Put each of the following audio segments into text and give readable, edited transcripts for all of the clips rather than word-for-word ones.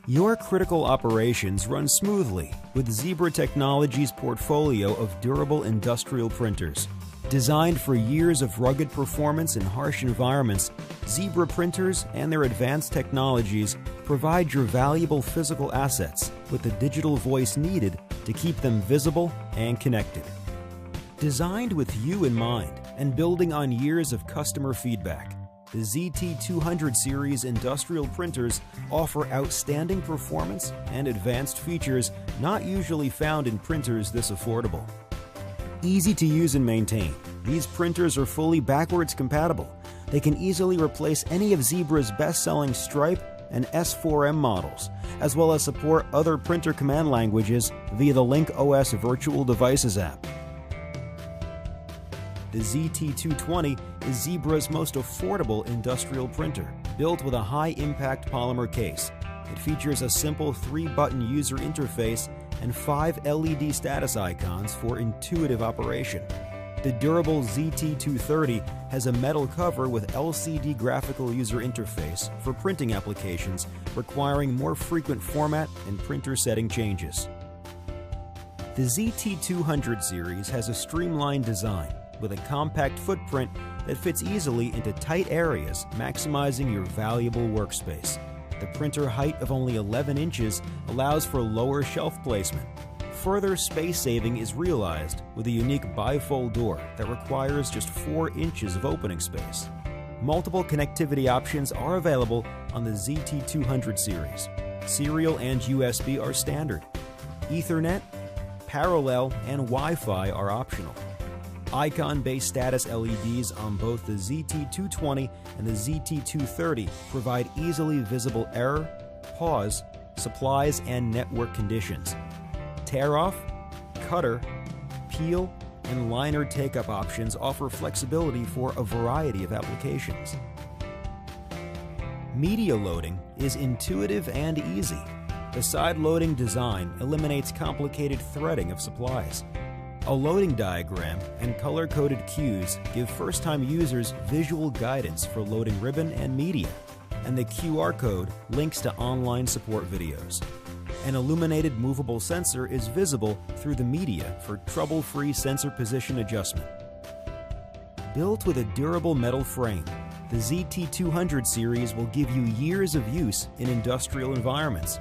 Your critical operations run smoothly with Zebra Technologies' portfolio of durable industrial printers. Designed for years of rugged performance in harsh environments, Zebra printers and their advanced technologies provide your valuable physical assets with the digital voice needed to keep them visible and connected. Designed with you in mind and building on years of customer feedback, the ZT200 series industrial printers offer outstanding performance and advanced features not usually found in printers this affordable. Easy to use and maintain, these printers are fully backwards compatible. They can easily replace any of Zebra's best-selling Stripe and S4M models, as well as support other printer command languages via the Link-OS Virtual Devices app. The ZT220 is Zebra's most affordable industrial printer, built with a high-impact polymer case. It features a simple 3-button user interface and 5 LED status icons for intuitive operation. The durable ZT230 has a metal cover with LCD graphical user interface for printing applications requiring more frequent format and printer setting changes. The ZT200 series has a streamlined design with a compact footprint that fits easily into tight areas, maximizing your valuable workspace. The printer height of only 11 inches allows for lower shelf placement. Further space saving is realized with a unique bifold door that requires just 4 inches of opening space. Multiple connectivity options are available on the ZT200 series. Serial and USB are standard. Ethernet, parallel, and Wi-Fi are optional. Icon-based status LEDs on both the ZT220 and the ZT230 provide easily visible error, pause, supplies, and network conditions. Tear-off, cutter, peel, and liner take-up options offer flexibility for a variety of applications. Media loading is intuitive and easy. The side-loading design eliminates complicated threading of supplies. A loading diagram and color-coded cues give first-time users visual guidance for loading ribbon and media, and the QR code links to online support videos. An illuminated movable sensor is visible through the media for trouble-free sensor position adjustment. Built with a durable metal frame, the ZT200 series will give you years of use in industrial environments.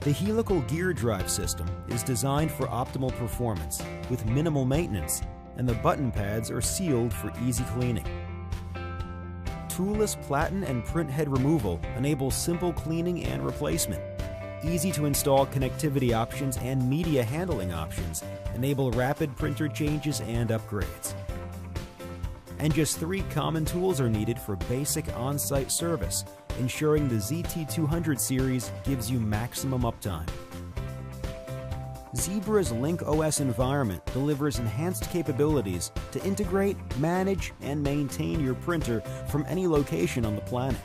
The helical gear drive system is designed for optimal performance with minimal maintenance, and the button pads are sealed for easy cleaning. Toolless platen and print head removal enables simple cleaning and replacement. Easy-to-install connectivity options and media handling options enable rapid printer changes and upgrades. And just 3 common tools are needed for basic on-site service, ensuring the ZT200 series gives you maximum uptime. Zebra's Link-OS environment delivers enhanced capabilities to integrate, manage, and maintain your printer from any location on the planet.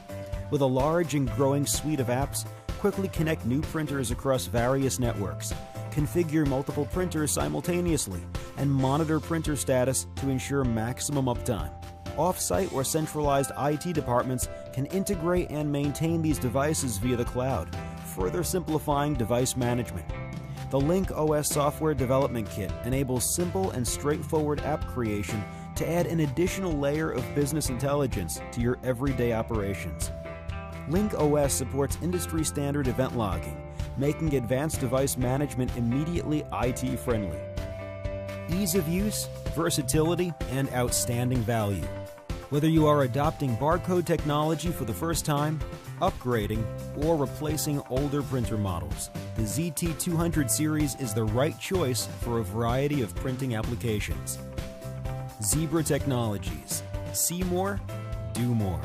With a large and growing suite of apps, quickly connect new printers across various networks, configure multiple printers simultaneously, and monitor printer status to ensure maximum uptime. Off-site or centralized IT departments can integrate and maintain these devices via the cloud, further simplifying device management. The Link-OS software development kit enables simple and straightforward app creation to add an additional layer of business intelligence to your everyday operations. Link-OS supports industry-standard event logging, making advanced device management immediately IT-friendly. Ease of use, versatility, and outstanding value. Whether you are adopting barcode technology for the first time, upgrading, or replacing older printer models, the ZT200 series is the right choice for a variety of printing applications. Zebra Technologies. See more, do more.